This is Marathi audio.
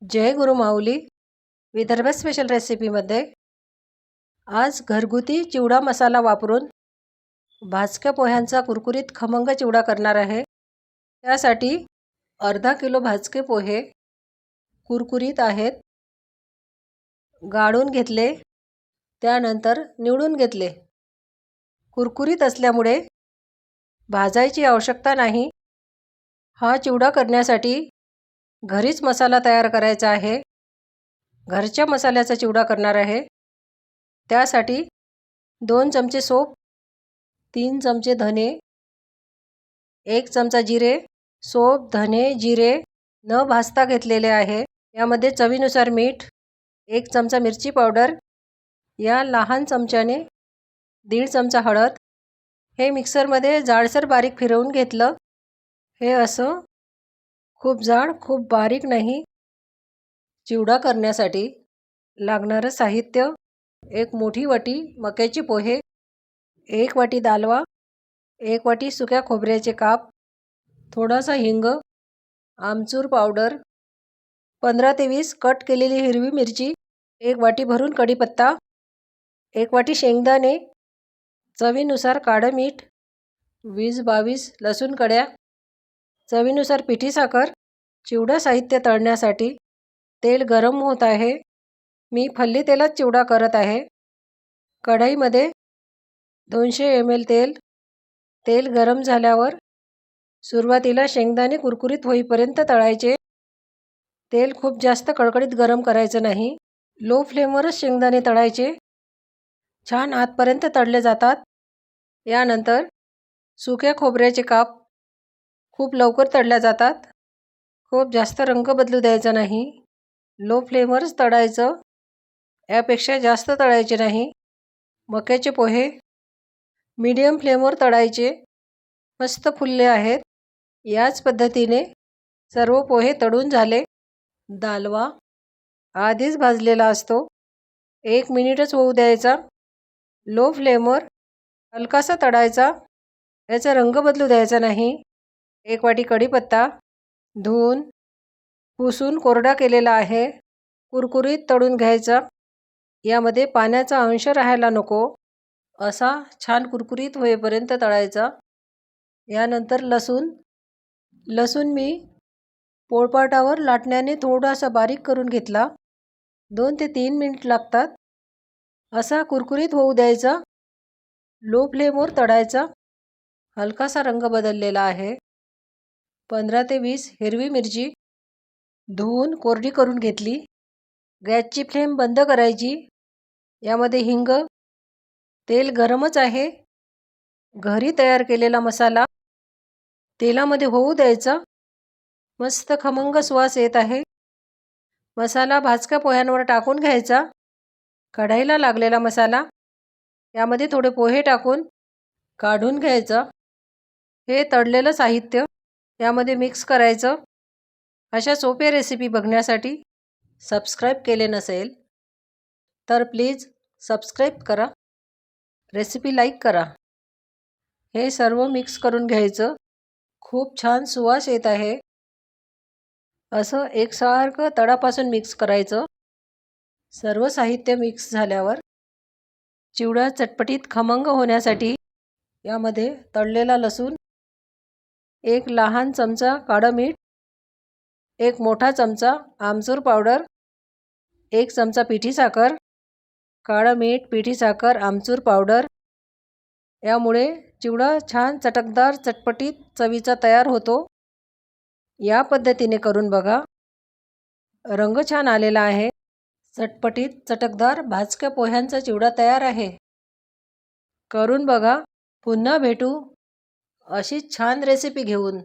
जय गुरु माऊली. विदर्भ स्पेशल रेसिपीमध्ये आज घरगुती चिवडा मसाला वापरून भाजक्या पोह्यांचा कुरकुरीत खमंग चिवडा करणार आहे. त्यासाठी अर्धा किलो भाजके पोहे कुरकुरीत आहेत, गाळून घेतले, त्यानंतर निवडून घेतले. कुरकुरीत असल्यामुळे भाजायची आवश्यकता नाही. हा चिवडा करण्यासाठी घरीच मसाला तयार करायचा आहे. घरच्या मसाल्याचा चिवडा करणार आहे. त्यासाठी 2 चमचे सोप, 3 चमचे धने, 1 चमचा जिरे, सोप, धने, जिरे न भाजता घेतलेले आहे. यामध्ये चवीनुसार मीठ, 1 चमचा मिरची पावडर, या लहान चमच्याने 1.5 चमचा हळद. हे मिक्सरमध्ये जाडसर बारीक फिरवून घेतलं. हे असं खूप जाड खूप बारीक नाही. चिवडा करण्यासाठी लागणारं साहित्य: 1 मोठी वाटी मक्याचे पोहे, 1 वाटी दालवा, 1 वाटी सुक्या खोबऱ्याचे काप, थोडासा हिंग, आमचूर पावडर, 15 ते 20 कट केलेली हिरवी मिरची, 1 वाटी भरून कढीपत्ता, 1 वाटी शेंगदाणे, चवीनुसार काळं मीठ, 20-22 लसूण कड्या, चवीनुसार पिठी साखर. चिवडा साहित्य तळण्यासाठी तेल गरम होत आहे. मी फल्ली तेलात चिवडा करत आहे. कढईमध्ये 200 ml तेल गरम झाल्यावर सुरुवातीला शेंगदाणे कुरकुरीत होईपर्यंत तळायचे. तेल खूप जास्त कडकडीत गरम करायचं नाही. लो फ्लेमवरच शेंगदाणे तळायचे. छान आतपर्यंत तळले जातात. यानंतर सुक्या खोबऱ्याचे काप खूप लवकर तळल्या जातात. खूप जास्त रंग बदलू द्यायचा नाही. लो फ्लेमवरच तळायचं, यापेक्षा जास्त तळायचे नाही. मक्याचे पोहे मीडियम फ्लेमवर तळायचे. मस्त फुलले आहेत. याच पद्धतीने सर्व पोहे तळून झाले. दालवा आधीच भाजलेला असतो. 1 मिनिटच होऊ द्यायचा. लो फ्लेमवर हलकासा तळायचा. याचा रंग बदलू द्यायचा नाही. 1 वाटी कढीपत्ता धुवून पुसून कोरडा केलेला आहे. कुरकुरीत तळून घ्यायचा. यामध्ये पाण्याचा अंश राहायला नको. असा छान कुरकुरीत होईपर्यंत तळायचा. यानंतर लसूण मी पोळपाटावर लाटण्याने थोडासा बारीक करून घेतला. 2 ते 3 मिनिट लागतात. असा कुरकुरीत होऊ द्यायचा. लो फ्लेमवर तळायचा. हलकासा रंग बदललेला आहे. 15 ते 20 हिरवी मिरची धुवून कोरडी करून घेतली. गॅसची फ्लेम बंद करायची. यामध्ये हिंग, तेल गरमच आहे. घरी तयार केलेला मसाला तेलामध्ये होऊ द्यायचा. मस्त खमंग सुवास येत आहे. मसाला भाजक्या पोह्यांवर टाकून घ्यायचा. कढईला लागलेला मसाला यामध्ये थोडे पोहे टाकून काढून घ्यायचा. हे तळलेलं साहित्य यामध्ये मिक्स करायचं. अशा सोप्या रेसिपी बघण्यासाठी सबस्क्राईब केले नसेल तर प्लीज सबस्क्राईब करा. रेसिपी लाईक करा. हे सर्व मिक्स करून घ्यायचं. खूप छान सुवास येत आहे. असं एकसारखं तळापासून मिक्स करायचं. सर्व साहित्य मिक्स झाल्यावर चिवडा चटपटीत खमंग होण्यासाठी यामध्ये तळलेला लसूण, 1 लहान चमचा काळं मीठ, 1 मोठा चमचा आमचूर पावडर, 1 चमचा पिठी साखर, काळं मीठ, पिठी साखर, आमचूर पावडर. यामुळे चिवडा छान चटकदार चटपटीत चवीचा तयार होतो. या पद्धतीने करून बघा. रंग छान आलेला आहे. चटपटीत चटकदार भाजक्या पोह्यांचा चिवडा तयार आहे. करून बघा. पुन्हा भेटू अशीच छान रेसिपी घेऊन.